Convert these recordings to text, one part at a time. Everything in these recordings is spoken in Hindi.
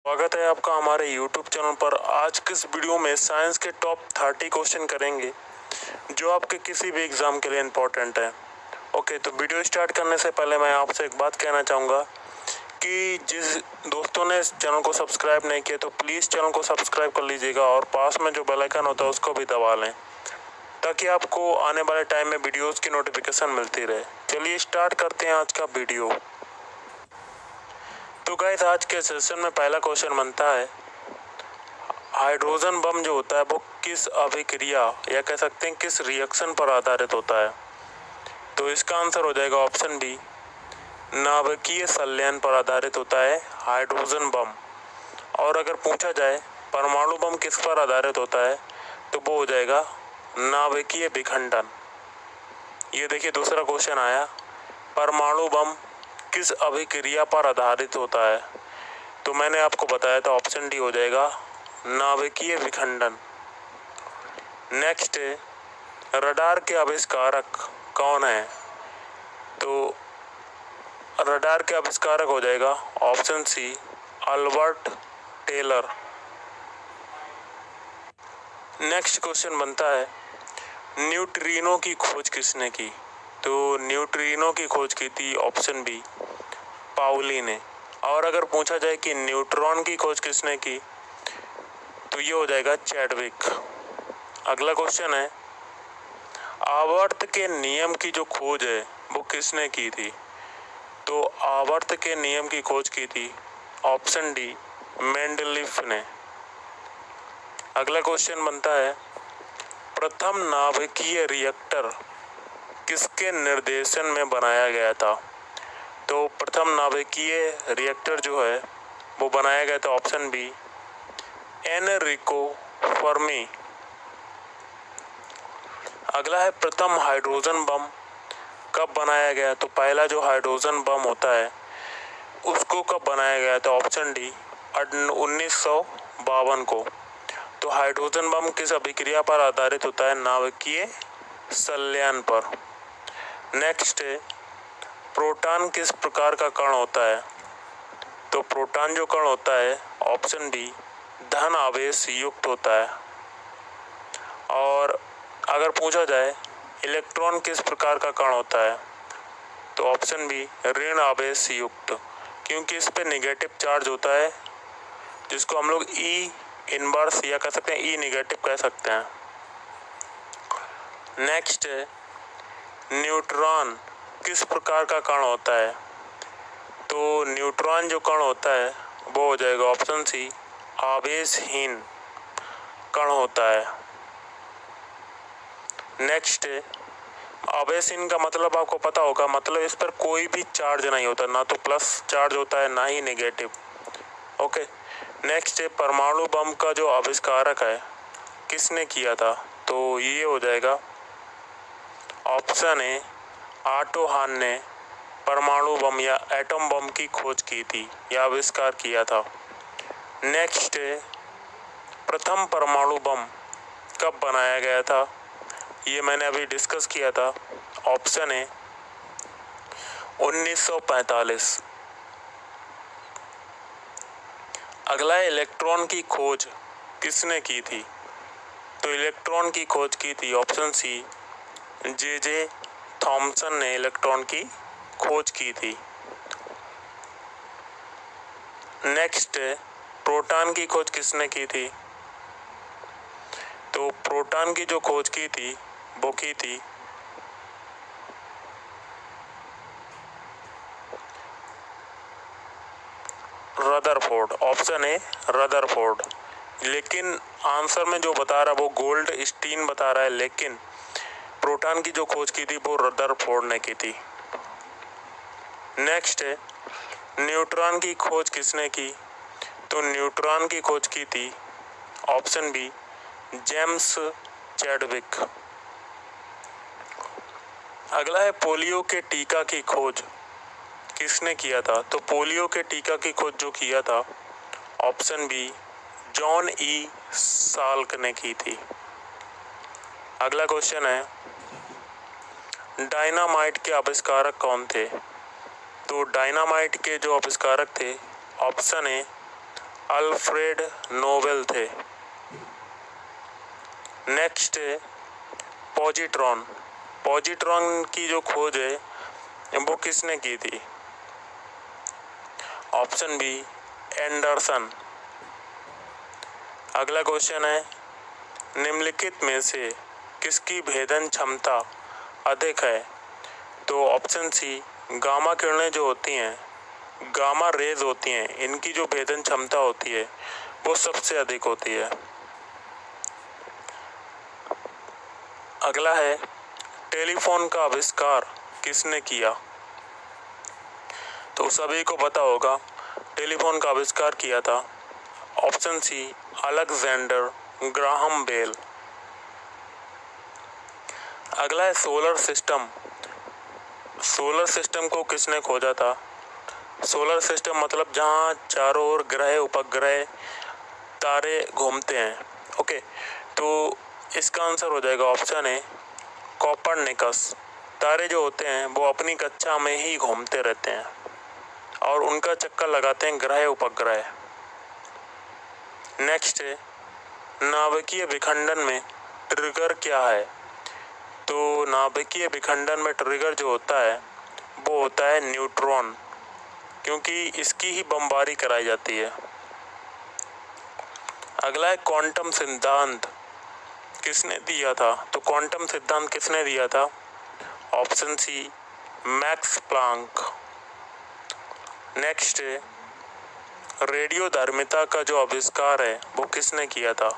स्वागत है आपका हमारे YouTube चैनल पर। आज के इस वीडियो में साइंस के टॉप 30 क्वेश्चन करेंगे जो आपके किसी भी एग्ज़ाम के लिए इम्पोर्टेंट है। ओके, तो वीडियो स्टार्ट करने से पहले मैं आपसे एक बात कहना चाहूँगा कि जिस दोस्तों ने इस चैनल को सब्सक्राइब नहीं किया तो प्लीज़ चैनल को सब्सक्राइब कर लीजिएगा और पास में जो बेल आइकन होता है उसको भी दबा लें ताकि आपको आने वाले टाइम में वीडियोज़ की नोटिफिकेशन मिलती रहे। चलिए स्टार्ट करते हैं आज का वीडियो। तो गाइस, आज के सेशन में पहला क्वेश्चन बनता है, हाइड्रोजन बम जो होता है वो किस अभिक्रिया या कह सकते हैं किस रिएक्शन पर आधारित होता है। तो इसका आंसर हो जाएगा ऑप्शन बी, नाभिकीय संलयन पर आधारित होता है हाइड्रोजन बम। और अगर पूछा जाए परमाणु बम किस पर आधारित होता है तो वो हो जाएगा नाभिकीय विखंडन। ये देखिए दूसरा क्वेश्चन आया, परमाणु बम किस अभिक्रिया पर आधारित होता है। तो मैंने आपको बताया था ऑप्शन डी हो जाएगा नाभिकीय विखंडन। नेक्स्ट है, रडार के आविष्कारक कौन है। तो रडार के आविष्कारक हो जाएगा option C, Albert Teller. Next question बनता है, न्यूट्रिनो की खोज किसने की। तो न्यूट्रिनो की खोज की थी ऑप्शन बी, पाउली ने। और अगर पूछा जाए कि न्यूट्रॉन की खोज किसने की तो ये हो जाएगा चैडविक। अगला क्वेश्चन है, आवर्त के नियम की जो खोज है वो किसने की थी। तो आवर्त के नियम की खोज की थी ऑप्शन डी, मेंडलीफ ने। अगला क्वेश्चन बनता है, प्रथम नाभिकीय रिएक्टर किसके निर्देशन में बनाया गया था। तो प्रथम नाभिकीय रिएक्टर जो है वो बनाया गया था ऑप्शन बी, एनरिको फर्मी। अगला है, प्रथम हाइड्रोजन बम कब बनाया गया। तो पहला जो हाइड्रोजन बम होता है उसको कब बनाया गया था ऑप्शन डी, 1952 को। तो हाइड्रोजन बम किस अभिक्रिया पर आधारित होता है, नाभिकीय संलयन पर। नेक्स्ट है, प्रोटॉन किस प्रकार का कण होता है। तो प्रोटॉन जो कण होता है ऑप्शन डी, धन आवेश युक्त होता है। और अगर पूछा जाए इलेक्ट्रॉन किस प्रकार का कण होता है तो ऑप्शन बी, ऋण आवेश युक्त, क्योंकि इस पे नेगेटिव चार्ज होता है जिसको हम लोग ई इनवर्स या कह सकते हैं ई नेगेटिव कह सकते हैं। नेक्स्ट है, न्यूट्रॉन किस प्रकार का कण होता है। तो न्यूट्रॉन जो कण होता है वो हो जाएगा ऑप्शन सी, आवेशहीन कण होता है। नेक्स्ट है, आवेशहीन का मतलब आपको पता होगा, मतलब इस पर कोई भी चार्ज नहीं होता, ना तो प्लस चार्ज होता है ना ही नेगेटिव। ओके। नेक्स्ट है, परमाणु बम का जो आविष्कारक है किसने किया था। तो ये हो जाएगा ऑप्शन ए, ऑटो हान ने परमाणु बम या एटम बम की खोज की थी या आविष्कार किया था। नेक्स्ट है, प्रथम परमाणु बम कब बनाया गया था। ये मैंने अभी डिस्कस किया था, ऑप्शन है 1945। अगला है, इलेक्ट्रॉन की खोज किसने की थी। तो इलेक्ट्रॉन की खोज की थी ऑप्शन सी, जे थॉमसन ने इलेक्ट्रॉन की खोज की थी। नेक्स्ट है, प्रोटॉन की खोज किसने की थी। तो प्रोटॉन की जो खोज की थी वो की थी रदरफोर्ड, ऑप्शन ए रदरफोर्ड। लेकिन आंसर में जो बता रहा है वो गोल्ड स्टीन बता रहा है, लेकिन प्रोटॉन की जो खोज की थी वो रदरफोर्ड ने की थी। नेक्स्ट है, न्यूट्रॉन की खोज किसने की। तो न्यूट्रॉन की खोज की थी ऑप्शन बी, जेम्स चैडविक। अगला है, पोलियो के टीका की खोज किसने किया था। तो पोलियो के टीका की खोज जो किया था option B, John E Salk ने की थी। अगला क्वेश्चन है, डायनामाइट के आविष्कारक कौन थे। तो डायनामाइट के जो आविष्कारक थे ऑप्शन ए, अल्फ्रेड नोबेल थे। नेक्स्ट है पॉजिट्रॉन। पॉजिट्रॉन की जो खोज है वो किसने की थी? Option B Anderson. अगला क्वेश्चन है निम्नलिखित में से किसकी भेदन क्षमता अधिक है? तो ऑप्शन सी गामा किरणें जो होती हैं, गामा रेज होती हैं, इनकी जो भेदन क्षमता होती है वो सबसे अधिक होती है। अगला है टेलीफोन का आविष्कार किसने किया? तो सभी को पता होगा टेलीफोन का आविष्कार किया था option C Alexander Graham Bell. अगला है सोलर सिस्टम। सोलर सिस्टम को किसने खोजा था? सोलर सिस्टम मतलब जहाँ चारों ओर ग्रह, उपग्रह, तारे घूमते हैं। ओके, तो इसका आंसर हो जाएगा ऑप्शन ए कोपरनिकस। तारे जो होते हैं वो अपनी कक्षा में ही घूमते रहते हैं और उनका चक्कर लगाते हैं ग्रह, उपग्रह। नेक्स्ट है नाभिकीय विखंडन में ट्रिगर क्या है? तो नाभिकीय विखंडन में ट्रिगर जो होता है वो होता है न्यूट्रॉन, क्योंकि इसकी ही बमबारी कराई जाती है। अगला है क्वांटम सिद्धांत किसने दिया था? तो क्वांटम सिद्धांत किसने दिया था? Option C Max Planck. Next है रेडियोधर्मिता का जो आविष्कार है वो किसने किया था?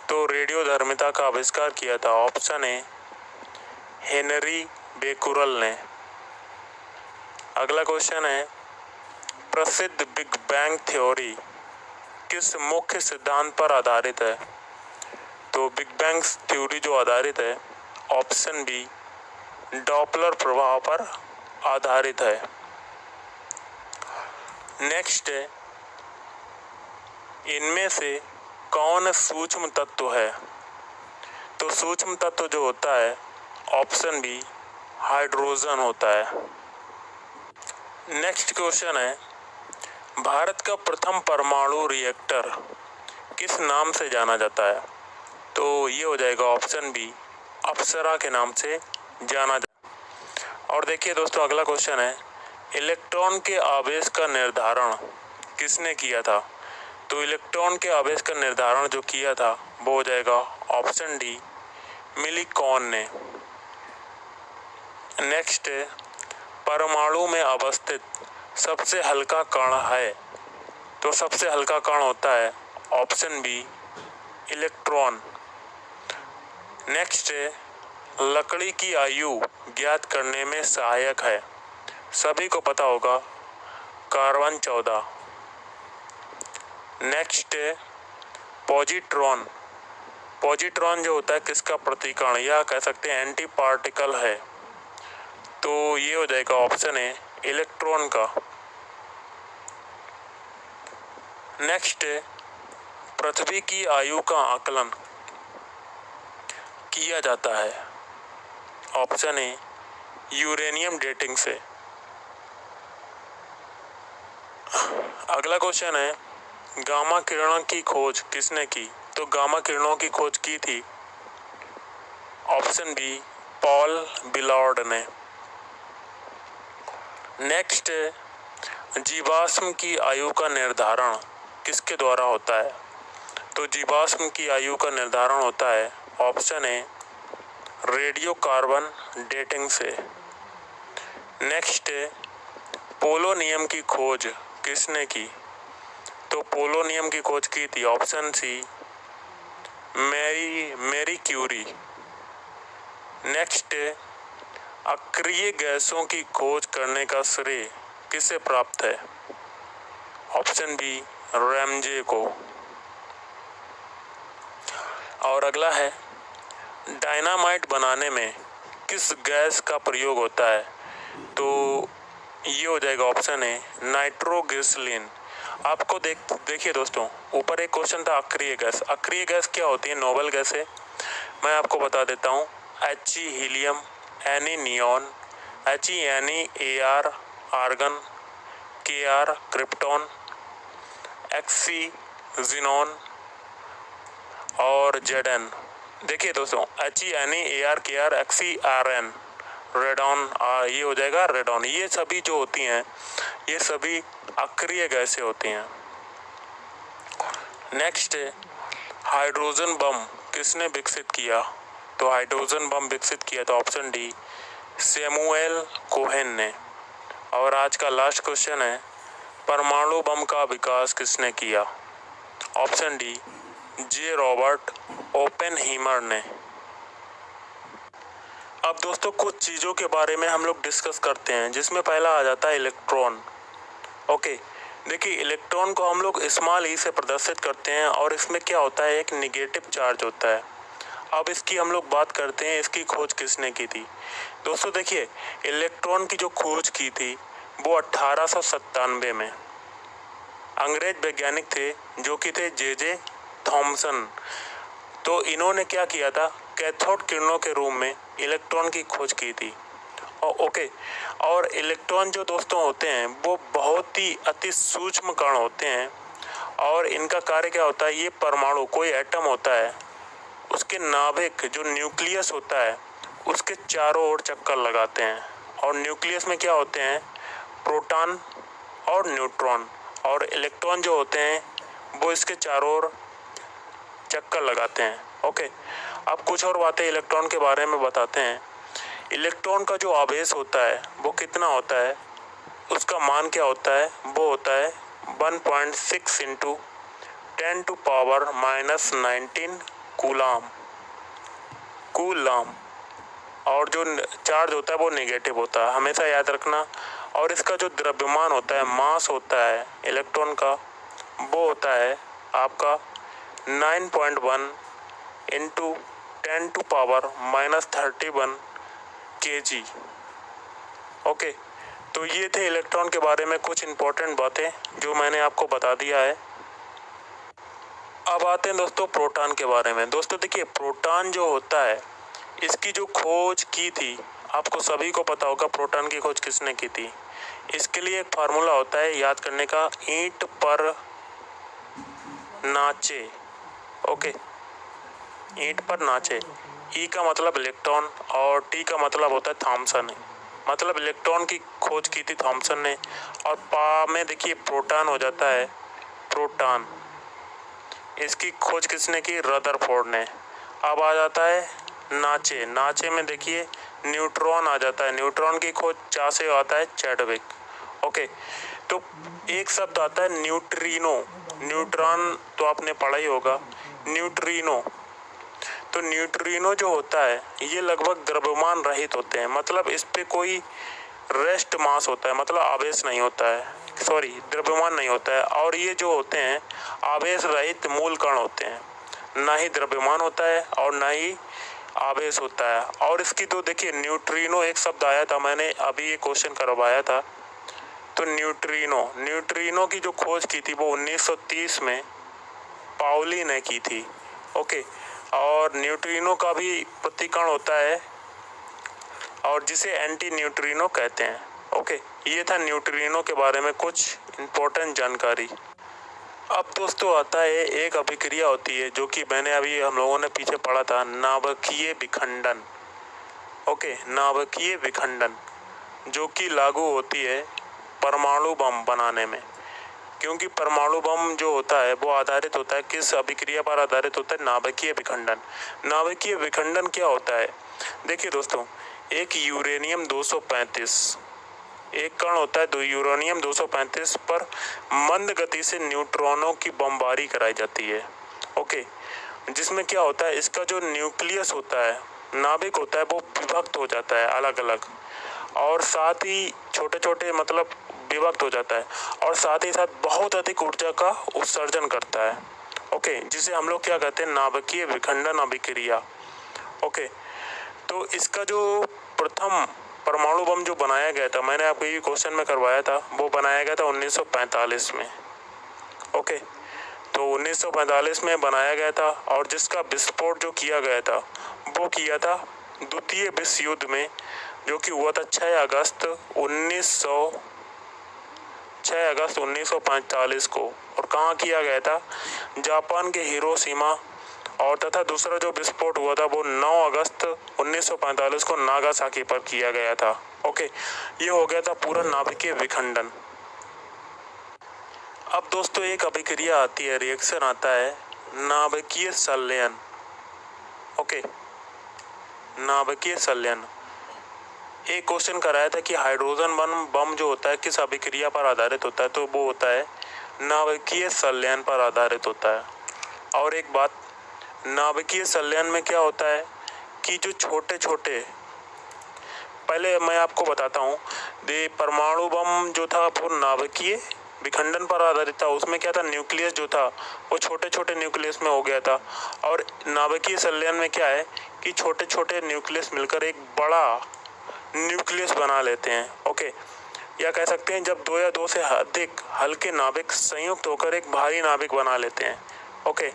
तो रेडियोधर्मिता का आविष्कार किया था ऑप्शन ए हेनरी बेकुरल ने। अगला क्वेश्चन है प्रसिद्ध बिग बैंग थ्योरी किस मुख्य सिद्धांत पर आधारित है? तो बिग बैंग थ्योरी जो आधारित है ऑप्शन बी डॉपलर प्रभाव पर आधारित है। नेक्स्ट है इनमें से कौन सूक्ष्म तत्व है? तो सूक्ष्म तत्व जो होता है ऑप्शन बी हाइड्रोजन होता है। नेक्स्ट क्वेश्चन है भारत का प्रथम परमाणु रिएक्टर किस नाम से जाना जाता है? तो ये हो जाएगा ऑप्शन बी अप्सरा के नाम से जाना जाता। और देखिए दोस्तों अगला क्वेश्चन है इलेक्ट्रॉन के आवेश का निर्धारण किसने किया था? तो इलेक्ट्रॉन के आवेश का निर्धारण जो किया था वो हो जाएगा ऑप्शन डी मिलीकॉन ने। नेक्स्ट है परमाणु में अवस्थित सबसे हल्का कण है? तो सबसे हल्का कण होता है ऑप्शन बी इलेक्ट्रॉन। नेक्स्ट है लकड़ी की आयु ज्ञात करने में सहायक है? सभी को पता होगा कार्बन 14। नेक्स्ट है पॉजिट्रॉन। पॉजिट्रॉन जो होता है किसका प्रतिकण या कह सकते हैं एंटी पार्टिकल है? तो ये हो जाएगा ऑप्शन है इलेक्ट्रॉन का। नेक्स्ट है पृथ्वी की आयु का आकलन किया जाता है? ऑप्शन ए यूरेनियम डेटिंग से। अगला क्वेश्चन है गामा किरणों की खोज किसने की? तो गामा किरणों की खोज की थी ऑप्शन बी पॉल बिलॉर्ड ने। नेक्स्ट जीवाश्म की आयु का निर्धारण किसके द्वारा होता है? तो जीवाश्म की आयु का निर्धारण होता है option A radio carbon dating से। नेक्स्ट पोलोनियम की खोज किसने की? तो पोलोनियम की खोज की थी option C Marie Curie. Next अक्रिय गैसों की खोज करने का श्रेय किसे प्राप्त है? ऑप्शन बी रैमजे को। और अगला है डायनामाइट बनाने में किस गैस का प्रयोग होता है? तो ये हो जाएगा ऑप्शन है नाइट्रोग्लिसरीन। आपको देखिए दोस्तों ऊपर एक क्वेश्चन था अक्रिय गैस। अक्रिय गैस क्या होती है? नोबल गैस है। मैं आपको बता देता हूँ He helium, Ne neon, HeNe Ar argon, Kr krypton, X E, xenon और जेडन। देखिए दोस्तों, HENEARKR, XCRN, रेडॉन, ये हो जाएगा रेडॉन। ये सभी जो होती हैं ये सभी अक्रिय गैसें होती हैं। नेक्स्ट है हाइड्रोजन बम किसने विकसित किया? तो हाइड्रोजन बम विकसित किया तो ऑप्शन डी सैमुअल कोहेन ने। और आज का लास्ट क्वेश्चन है परमाणु बम का विकास किसने किया? ऑप्शन डी जे रॉबर्ट ओपेनहीमर ने। अब दोस्तों कुछ चीज़ों के बारे में हम लोग डिस्कस करते हैं, जिसमें पहला आ जाता है इलेक्ट्रॉन। ओके, देखिए इलेक्ट्रॉन को हम लोग स्मॉल ई से प्रदर्शित करते हैं और इसमें क्या होता है, एक निगेटिव चार्ज होता है। अब इसकी हम लोग बात करते हैं, इसकी खोज किसने की थी? दोस्तों देखिए, इलेक्ट्रॉन की जो खोज की थी वो 1897 में अंग्रेज वैज्ञानिक थे जो कि थे जे थॉमसन। तो इन्होंने क्या किया था, कैथोड किरणों के रूप में इलेक्ट्रॉन की खोज की थी। ओके, और इलेक्ट्रॉन जो दोस्तों होते हैं वो बहुत ही अति सूक्ष्म कण होते हैं और इनका कार्य क्या होता है, ये परमाणु, कोई एटम होता है उसके नाभिक जो न्यूक्लियस होता है उसके चारों ओर चक्कर लगाते हैं। और न्यूक्लियस में क्या होते हैं, प्रोटॉन और न्यूट्रॉन, और इलेक्ट्रॉन जो होते हैं वो इसके चारों ओर चक्कर लगाते हैं। ओके, अब कुछ और बातें इलेक्ट्रॉन के बारे में बताते हैं। इलेक्ट्रॉन का जो आवेश होता है वो कितना होता है, उसका मान क्या होता है, वो होता है 1.6 × 10⁻⁻19 कूलाम। और जो चार्ज होता है वो नेगेटिव होता है, हमेशा याद रखना। और इसका जो द्रव्यमान होता है, मास होता है इलेक्ट्रॉन का, वो होता है आपका 9.1 × 10⁻⁻31 kg। ओके, तो ये थे इलेक्ट्रॉन के बारे में कुछ इंपॉर्टेंट बातें जो मैंने आपको बता दिया है। अब आते हैं दोस्तों प्रोटॉन के बारे में। दोस्तों देखिए, प्रोटॉन जो होता है इसकी जो खोज की थी, आपको सभी को पता होगा प्रोटॉन की खोज किसने की थी। इसके लिए एक फार्मूला होता है याद करने का, ईंट पर नाचे। ओके, ईंट पर नाचे। ई का मतलब इलेक्ट्रॉन और टी का मतलब होता है थॉमसन। मतलब इलेक्ट्रॉन की खोज की थी थॉमसन ने, और पा में देखिए प्रोटॉन हो जाता है प्रोटॉन। इसकी खोज किसने की, रदरफोर्ड ने। अब आ जाता है नाचे। नाचे में देखिए न्यूट्रॉन आ जाता है, न्यूट्रॉन की खोज चा से आता है चैडविक। ओके, तो एक शब्द आता है न्यूट्रिनो। न्यूट्रॉन तो आपने पढ़ा ही होगा, न्यूट्रिनो। तो न्यूट्रिनो जो होता है ये लगभग द्रव्यमान रहित होते हैं, मतलब इस पे कोई रेस्ट मास होता है, मतलब आवेश नहीं होता है, सॉरी द्रव्यमान नहीं होता है। और ये जो होते हैं आवेश रहित मूल कण होते हैं, ना ही द्रव्यमान होता है और ना ही आवेश होता है। और इसकी तो देखिए न्यूट्रिनो एक शब्द आया था, मैंने अभी ये क्वेश्चन करवाया था। तो न्यूट्रिनो की जो खोज की थी वो 1930 में पाउली ने की थी। ओके, और न्यूट्रिनो का भी प्रतिकण होता है और जिसे एंटी न्यूट्रिनो कहते हैं। ओके, ये था न्यूट्रिनो के बारे में कुछ इम्पोर्टेंट जानकारी। अब दोस्तों आता है एक अभिक्रिया होती है जो कि मैंने अभी हम लोगों ने पीछे पढ़ा था, नाभिकीय विखंडन। ओके, नाभिकीय विखंडन जो कि लागू होती है परमाणु बम बनाने में, क्योंकि परमाणु बम जो होता है वो आधारित होता है किस अभिक्रिया पर आधारित होता है, नाभिकीय विखंडन। नाभिकीय विखंडन क्या होता है, देखिए दोस्तों, एक यूरेनियम 235 एक कण होता है, दो यूरेनियम 235 पर मंद गति से न्यूट्रॉनों की बमबारी कराई जाती है। ओके, जिसमें क्या होता है, इसका जो न्यूक्लियस होता है, नाभिक होता है, वो विभक्त हो जाता है अलग अलग, और साथ ही छोटे छोटे मतलब विभक्त हो जाता है, और साथ ही साथ बहुत अधिक ऊर्जा का उत्सर्जन करता है। ओके, जिसे हम लोग क्या कहते हैं, नाभिकीय विखंडन अभिक्रिया। ओके, तो इसका जो प्रथम परमाणु बम जो बनाया गया था, मैंने आपको ये क्वेश्चन में करवाया था, वो बनाया गया था 1945 में। ओके, तो 1945 में बनाया गया था, और जिसका विस्फोट जो किया गया था वो किया था द्वितीय विश्व युद्ध में, जो कि हुआ था 6 अगस्त 1945 को, और कहाँ किया गया था? जापान के हिरोशिमा। और तथा दूसरा जो विस्फोट हुआ था वो 9 अगस्त 1945 को नागासाकी पर किया गया था। ओके, ये हो गया था पूरा नाभिकीय विखंडन। अब दोस्तों एक अभिक्रिया आती है, रिएक्शन आता है, नाभिकीय संलयन। ओके, नाभिकीय संलयन। एक क्वेश्चन कराया था कि हाइड्रोजन बम जो होता है किस अभिक्रिया पर आधारित होता है, तो वो होता है नाभिकीय संलयन पर आधारित होता है। और एक बात, नाभिकीय संलयन में क्या होता है कि जो छोटे छोटे, पहले मैं आपको बताता हूँ, परमाणु बम जो था वो नाभिकीय विखंडन पर आधारित था। उसमें क्या था, न्यूक्लियस जो था वो छोटे छोटे न्यूक्लियस में हो गया था। और नाभिकीय संलयन में क्या है कि छोटे छोटे न्यूक्लियस मिलकर एक बड़ा न्यूक्लियस बना लेते हैं। ओके, या कह सकते हैं जब 2 या 2 से अधिक हल्के नाभिक संयुक्त होकर एक भारी नाभिक बना लेते हैं। ओके,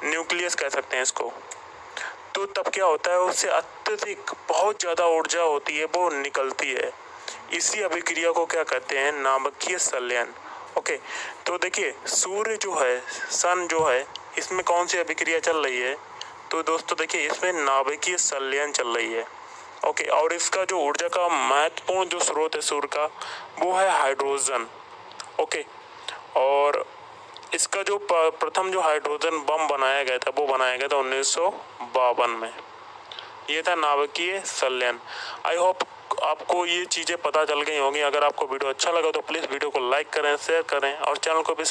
न्यूक्लियस कह सकते हैं इसको। तो तब क्या होता है, उससे अत्यधिक बहुत ज़्यादा ऊर्जा होती है वो निकलती है। इसी अभिक्रिया को क्या कहते हैं, नाभिकीय संलयन। ओके, तो देखिए सूर्य जो है, सन जो है, इसमें कौन सी अभिक्रिया चल रही है, तो दोस्तों देखिए इसमें नाभिकीय संलयन चल रही है। ओके, और इसका जो ऊर्जा का महत्वपूर्ण जो स्रोत है सूर्य का वो है हाइड्रोजन। ओके, और इसका जो प्रथम जो हाइड्रोजन बम बनाया गया था वो बनाया गया था 1952 में। ये था नाभिकीय संलयन। आई होप आपको ये चीज़ें पता चल गई होंगी। अगर आपको वीडियो अच्छा लगा तो प्लीज़ वीडियो को लाइक करें, शेयर करें और चैनल को भी